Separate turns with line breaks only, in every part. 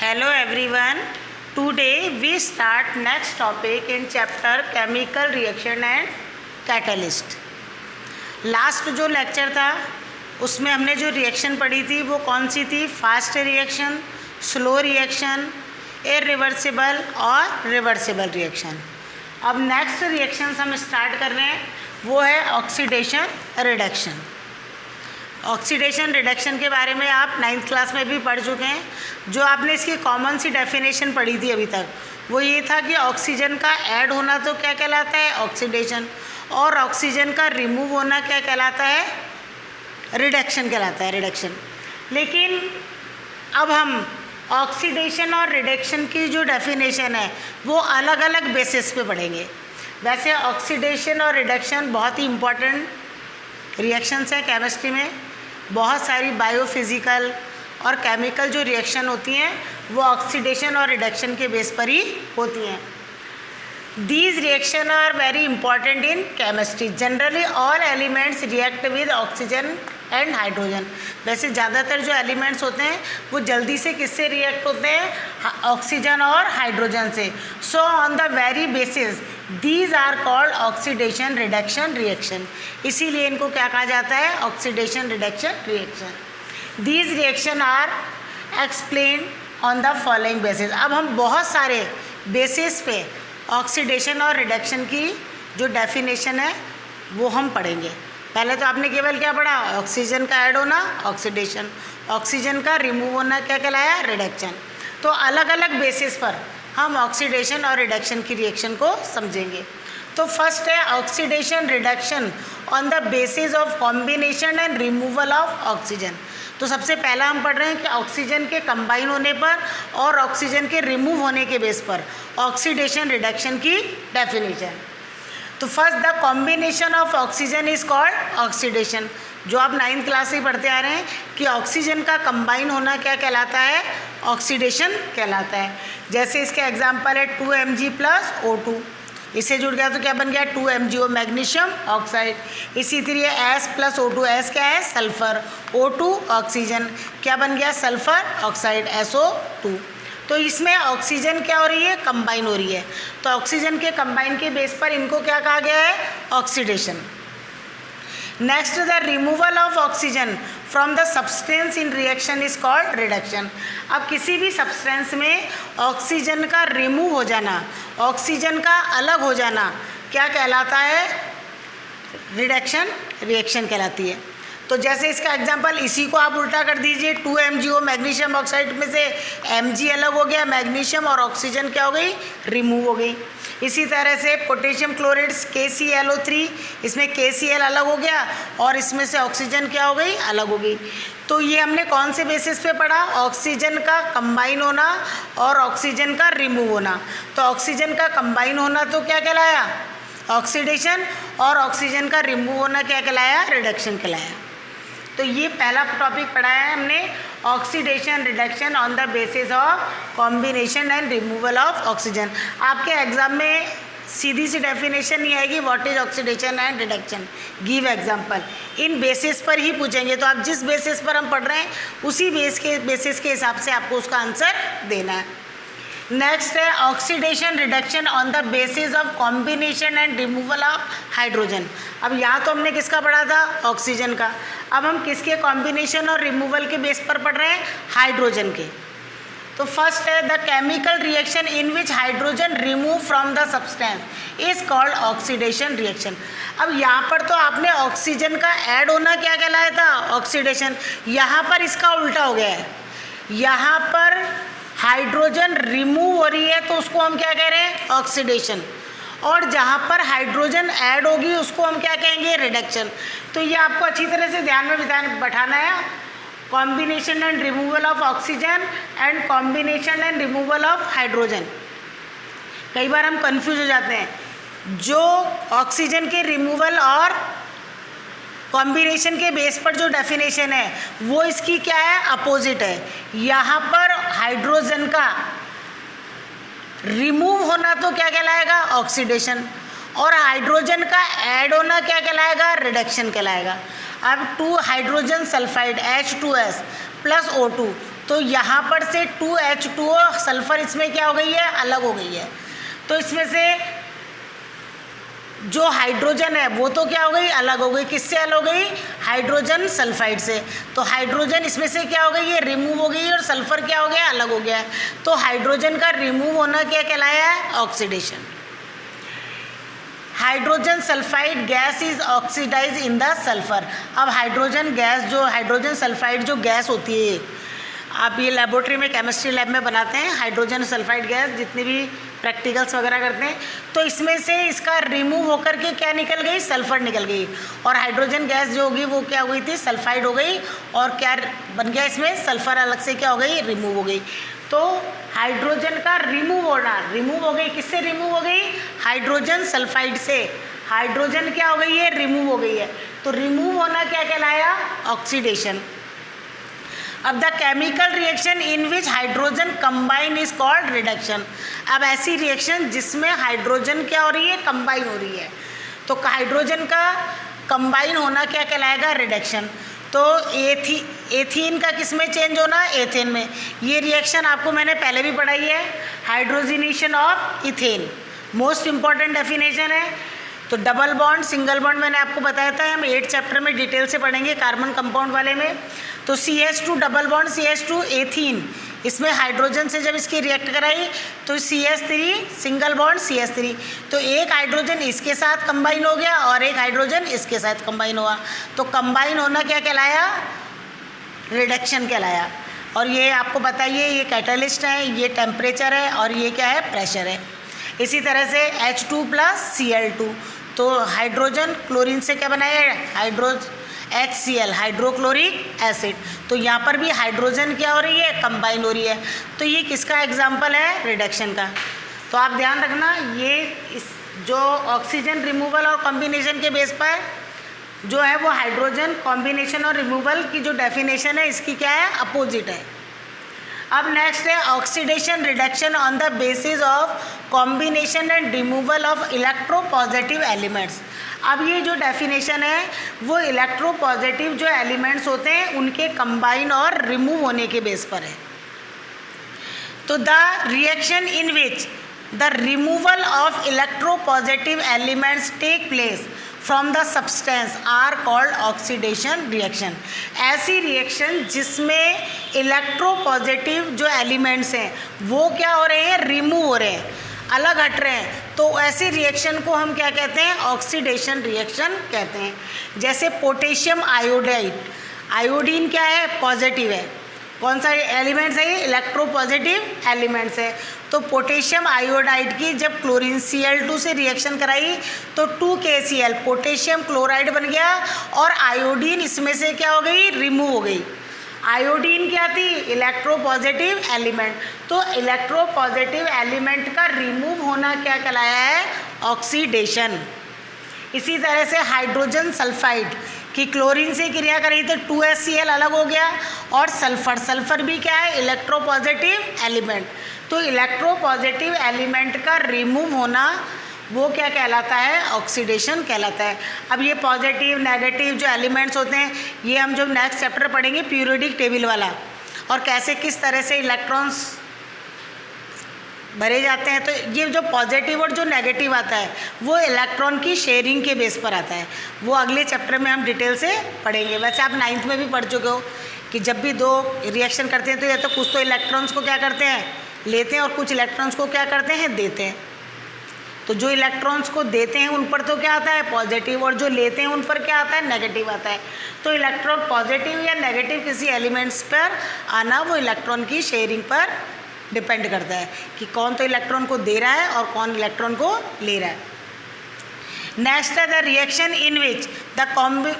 Hello everyone. Today we start next topic in chapter chemical reaction and catalyst. Last जो lecture था उसमें हमने जो रिएक्शन पढ़ी थी वो कौन सी थी? Fast reaction, slow reaction, irreversible और रिवर्सिबल रिएक्शन. अब नेक्स्ट रिएक्शंस हम स्टार्ट कर रहे हैं, वो है ऑक्सीडेशन रिडक्शन. ऑक्सीडेशन रिडक्शन के बारे में आप 9th क्लास में भी पढ़ चुके हैं. जो आपने इसकी कॉमन सी डेफिनेशन पढ़ी थी अभी तक वो ये था कि ऑक्सीजन का ऐड होना तो क्या कहलाता है? ऑक्सीडेशन. और ऑक्सीजन का रिमूव होना क्या कहलाता है? रिडक्शन कहलाता है, रिडक्शन. लेकिन अब हम ऑक्सीडेशन और रिडक्शन की जो डेफिनेशन है वो अलग अलग बेसिस पे पढ़ेंगे. वैसे ऑक्सीडेशन और रिडक्शन बहुत ही इम्पॉर्टेंट रिएक्शंस हैं केमिस्ट्री में. बहुत सारी बायोफिज़िकल और केमिकल जो रिएक्शन होती हैं वो ऑक्सीडेशन और रिडक्शन के बेस पर ही होती हैं. These reactions are very important in chemistry. Generally all elements react with oxygen and hydrogen. वैसे ज़्यादातर जो एलिमेंट्स होते हैं वो जल्दी से किससे रिएक्ट होते हैं? ऑक्सीजन और हाइड्रोजन से. So on the very basis these are called oxidation reduction reaction. इसीलिए इनको क्या कहा जाता है? Oxidation reduction reaction. These reaction are explain on the following basis. अब हम बहुत सारे बेसिस पे ऑक्सीडेशन और रिडक्शन की जो डेफिनेशन है वो हम पढ़ेंगे. पहले तो आपने केवल क्या पढ़ा? ऑक्सीजन का ऐड होना ऑक्सीडेशन, ऑक्सीजन का रिमूव होना क्या कहलाया? रिडक्शन. तो अलग अलग बेसिस पर हम ऑक्सीडेशन और रिडक्शन की रिएक्शन को समझेंगे. तो फर्स्ट है oxidation reduction on the basis of combination and removal of oxygen. तो सबसे पहला हम पढ़ रहे हैं कि ऑक्सीजन के कंबाइन होने पर और ऑक्सीजन के रिमूव होने के बेस पर ऑक्सीडेशन रिडक्शन की डेफिनेशन. तो first the combination of oxygen is called oxidation. जो आप 9th क्लास से पढ़ते आ रहे हैं कि ऑक्सीजन का कंबाइन होना क्या कहलाता है? ऑक्सीडेशन कहलाता है. जैसे इसके एग्जाम्पल है 2Mg प्लस O2. इससे जुड़ गया तो क्या बन गया? 2MgO magnesium oxide. इसी तरह S प्लस O2, S क्या है? सल्फर. O2 ऑक्सीजन, क्या बन गया? Sulphur oxide SO2. तो इसमें ऑक्सीजन क्या हो रही है? कंबाइन हो रही है. तो ऑक्सीजन के कंबाइन के बेस पर इनको क्या कहा गया है? Oxidation. Next the removal of oxygen from the substance in reaction is called reduction. अब किसी भी सब्सटेंस में ऑक्सीजन का रिमूव हो जाना, ऑक्सीजन का अलग हो जाना क्या कहलाता है? रिडक्शन रिएक्शन कहलाती है. तो जैसे इसका एग्जांपल इसी को आप उल्टा कर दीजिए. 2MgO मैग्नीशियम ऑक्साइड में से Mg अलग हो गया, मैग्नीशियम, और ऑक्सीजन क्या हो गई? रिमूव हो गई. इसी तरह से पोटेशियम क्लोराइड KClO3, इसमें KCl अलग हो गया और इसमें से ऑक्सीजन क्या हो गई? अलग हो गई. तो ये हमने कौन से बेसिस पे पढ़ा? ऑक्सीजन का कंबाइन होना और ऑक्सीजन का रिमूव होना. तो ऑक्सीजन का कंबाइन होना तो क्या कहलाया? ऑक्सीडेशन. और ऑक्सीजन का रिमूव होना क्या कहलाया? रिडक्शन कहलाया. तो ये पहला टॉपिक पढ़ा है हमने, oxidation reduction on the basis of combination and removal of oxygen. आपके एग्जाम में सीधी सी डेफिनेशन नहीं आएगी what is oxidation and reduction, give example. In basis पर ही पूछेंगे. तो आप जिस बेसिस पर हम पढ़ रहे हैं उसी बेसिस के हिसाब से आपको उसका आंसर देना है. नेक्स्ट है oxidation reduction on the basis of combination and removal of hydrogen. अब यहाँ तो हमने किसका पढ़ा था? ऑक्सीजन का. अब हम किसके कॉम्बिनेशन और रिमूवल के बेस पर पढ़ रहे हैं? हाइड्रोजन के. तो फर्स्ट है the chemical reaction in which hydrogen remove from the substance is called oxidation reaction. अब यहाँ पर तो आपने ऑक्सीजन का ऐड होना क्या कहलाया था? ऑक्सीडेशन. यहाँ पर इसका उल्टा हो गया है. यहाँ पर हाइड्रोजन रिमूव हो रही है तो उसको हम क्या कह रहे हैं? ऑक्सीडेशन. और जहाँ पर हाइड्रोजन ऐड होगी उसको हम क्या कहेंगे? रिडक्शन. तो ये आपको अच्छी तरह से ध्यान में बैठाना है. Combination and removal of oxygen and combination and removal of hydrogen. कई बार हम कंफ्यूज हो जाते हैं. जो ऑक्सीजन के रिमूवल और कॉम्बिनेशन के बेस पर जो डेफिनेशन है वो इसकी क्या है? अपोजिट है. यहाँ पर हाइड्रोजन का रिमूव होना तो क्या कहलाएगा? ऑक्सीडेशन. और हाइड्रोजन का ऐड होना क्या कहलाएगा? रिडक्शन कहलाएगा. अब 2 hydrogen sulphide H2S plus O2, तो यहाँ पर से 2H2O सल्फ़र इसमें क्या हो गई है, अलग हो गई है। तो इसमें से जो हाइड्रोजन है वो तो क्या हो गई, अलग हो गई। किससे अलग हो गई, हाइड्रोजन सल्फाइड से। तो हाइड्रोजन इसमें से क्या हो गई, ये रिमूव हो गई और सल्फर क्या हो गया, अलग हो गया है। तो हाइड्रोजन का रिमूव होना क्या कहलाया है, oxidation. Hydrogen sulphide gas is oxidize in the sulphur. अब हाइड्रोजन गैस जो हाइड्रोजन सल्फाइड जो गैस होती है, आप ये लेबोरेटरी में केमिस्ट्री लैब में बनाते हैं हाइड्रोजन सल्फाइड गैस, जितनी भी प्रैक्टिकल्स वगैरह करते हैं, तो इसमें से इसका रिमूव होकर के क्या निकल गई, सल्फर निकल गई। और हाइड्रोजन गैस जो होगी वो क्या हो गई थी, सल्फाइड हो गई। और क्या बन गया इसमें, सल्फर अलग से क्या हो गई, रिमूव हो गई। तो हाइड्रोजन का रिमूव होना, रिमूव हो गई, किससे रिमूव हो गई, हाइड्रोजन सल्फाइड से। हाइड्रोजन क्या हो गई है, रिमूव हो गई है। तो रिमूव होना क्या कहलाया, ऑक्सीडेशन। अब the chemical reaction in which hydrogen combine is called reduction. अब ऐसी रिएक्शन जिसमें हाइड्रोजन क्या हो रही है, कंबाइन हो रही है, तो हाइड्रोजन का कंबाइन होना क्या कहलाएगा, रिडक्शन। तो एथीन का किस में चेंज होना, एथेन में। ये रिएक्शन आपको मैंने पहले भी पढ़ाई है, hydrogenation of ethane, most important definition है। तो डबल बॉन्ड सिंगल बॉन्ड मैंने आपको बताया था, हम 8 चैप्टर में डिटेल से पढ़ेंगे कार्बन कंपाउंड वाले में। तो CH2 double bond CH2 ethene, इसमें हाइड्रोजन से जब इसकी रिएक्ट कराई तो CH3 सिंगल बॉन्ड CH3, तो एक हाइड्रोजन इसके साथ कंबाइन हो गया और एक हाइड्रोजन इसके साथ कंबाइन हुआ। तो कंबाइन होना क्या कहलाया, रिडक्शन कहलाया। और ये आपको बताइए, ये कैटलिस्ट है, ये टेम्परेचर है और ये क्या है, प्रेशर है। इसी तरह से H2 + Cl2, तो हाइड्रोजन क्लोरीन से क्या बनाया है, HCl हाइड्रोक्लोरिक एसिड। तो यहाँ पर भी हाइड्रोजन क्या हो रही है, कंबाइन हो रही है। तो ये किसका एग्जाम्पल है, रिडक्शन का। तो आप ध्यान रखना, ये इस जो ऑक्सीजन रिमूवल और कॉम्बिनेशन के बेस पर जो है वो हाइड्रोजन कॉम्बिनेशन और रिमूवल की जो डेफिनेशन है इसकी क्या है, अपोजिट है। अब नेक्स्ट है oxidation reduction on the basis of combination and removal of electropositive elements. अब ये जो डेफिनेशन है वो इलेक्ट्रोपॉजिटिव जो एलिमेंट्स होते हैं उनके कंबाइन और रिमूव होने के बेस पर है। तो the reaction in which the removal of electropositive elements take place from the substance are called oxidation reaction. ऐसी रिएक्शन जिसमें इलेक्ट्रोपॉजिटिव जो एलिमेंट्स हैं वो क्या हो रहे हैं, रिमूव हो रहे हैं, अलग हट रहे हैं, तो ऐसी रिएक्शन को हम क्या कहते हैं, ऑक्सीडेशन रिएक्शन कहते हैं। जैसे पोटेशियम आयोडाइड, आयोडीन क्या है, पॉजिटिव है, कौन सा एलिमेंट्स है, ये इलेक्ट्रोपॉजिटिव एलिमेंट्स है। तो पोटेशियम आयोडाइड की जब क्लोरीन Cl2 से रिएक्शन कराई तो 2KCl पोटेशियम क्लोराइड बन गया और आयोडीन इसमें से क्या हो गई, रिमूव हो गई। आयोडीन क्या थी, इलेक्ट्रोपॉजिटिव एलिमेंट। तो इलेक्ट्रोपॉजिटिव एलिमेंट का रिमूव होना क्या कहलाया है, ऑक्सीडेशन। इसी तरह से हाइड्रोजन सल्फाइड की क्लोरीन से क्रिया करी तो 2HCl अलग हो गया और सल्फर भी क्या है, इलेक्ट्रोपॉजिटिव एलिमेंट। तो इलेक्ट्रोपॉजिटिव एलिमेंट का रिमूव होना वो क्या कहलाता है, ऑक्सीडेशन कहलाता है। अब ये पॉजिटिव नेगेटिव जो एलिमेंट्स होते हैं ये हम जो नेक्स्ट चैप्टर पढ़ेंगे पीरियोडिक टेबल वाला, और कैसे किस तरह से इलेक्ट्रॉन्स भरे जाते हैं। तो ये जो पॉजिटिव और जो नेगेटिव आता है वो इलेक्ट्रॉन की शेयरिंग के बेस पर आता है, वो अगले चैप्टर में हम डिटेल से पढ़ेंगे। वैसे आप 9th में भी पढ़ चुके हो कि जब भी दो रिएक्शन करते हैं तो या तो कुछ तो इलेक्ट्रॉन्स को क्या करते हैं, लेते हैं, और कुछ इलेक्ट्रॉन्स को क्या करते हैं, देते हैं। तो जो इलेक्ट्रॉन्स को देते हैं उन पर तो क्या आता है, पॉजिटिव, और जो लेते हैं उन पर क्या आता है, नेगेटिव आता है। तो इलेक्ट्रॉन पॉजिटिव या नेगेटिव किसी एलिमेंट्स पर आना वो इलेक्ट्रॉन की शेयरिंग पर डिपेंड करता है कि कौन तो इलेक्ट्रॉन को दे रहा है और कौन इलेक्ट्रॉन को ले रहा है। नेक्स्ट है the reaction in which the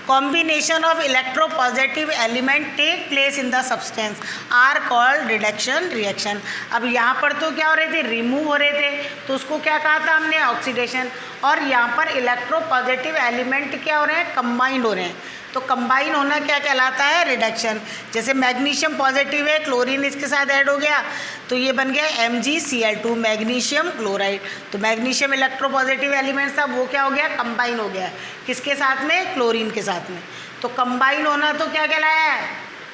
combination of electropositive element take place in the substance are called reduction reaction। अब यहाँ पर तो क्या हो रहे थे, रिमूव हो रहे थे, तो उसको क्या कहा था हमने, ऑक्सीडेशन। और यहाँ पर इलेक्ट्रोपॉजिटिव एलिमेंट क्या हो रहे हैं, कंबाइंड हो रहे हैं। तो कंबाइन होना क्या कहलाता है, रिडक्शन। जैसे मैग्नीशियम पॉजिटिव है, क्लोरीन इसके साथ ऐड हो गया तो ये बन गया MgCl2 मैग्नीशियम क्लोराइड। तो मैग्नीशियम इलेक्ट्रोपॉजिटिव एलिमेंट था, वो क्या हो गया, कंबाइन हो गया, किसके साथ में, क्लोरीन के साथ में। तो कंबाइन होना तो क्या कहलाया है,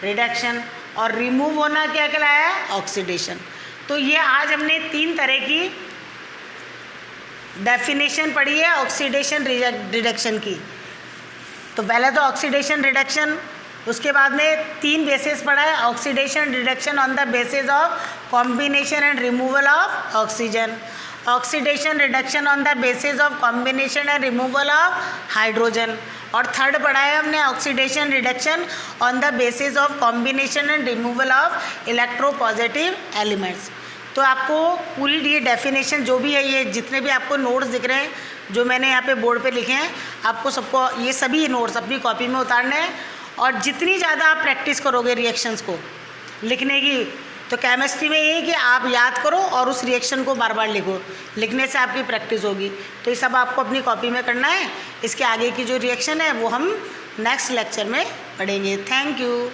रिडक्शन। और रिमूव होना क्या कहलाया? ऑक्सीडेशन। तो ये आज हमने 3 तरह की डेफिनेशन पढ़ी है ऑक्सीडेशन रिडक्शन की। तो पहले तो ऑक्सीडेशन रिडक्शन, उसके बाद में 3 बेसिस पढ़ा है, oxidation reduction on the basis of combination and removal of oxygen, oxidation reduction on the basis of combination and removal of hydrogen, और थर्ड पढ़ा है हमने oxidation reduction on the basis of combination and removal of electropositive elements. तो आपको पूरी ये definition जो भी है, ये जितने भी आपको नोट्स दिख रहे हैं जो मैंने यहाँ पे बोर्ड पे लिखे हैं, आपको सबको ये सभी नोट्स अपनी कॉपी में उतारने हैं। और जितनी ज़्यादा आप प्रैक्टिस करोगे रिएक्शंस को लिखने की, तो केमिस्ट्री में ये है कि आप याद करो और उस रिएक्शन को बार बार लिखो, लिखने से आपकी प्रैक्टिस होगी। तो ये सब आपको अपनी कॉपी में करना है। इसके आगे की जो रिएक्शन है वो हम नेक्स्ट लेक्चर में पढ़ेंगे। Thank you.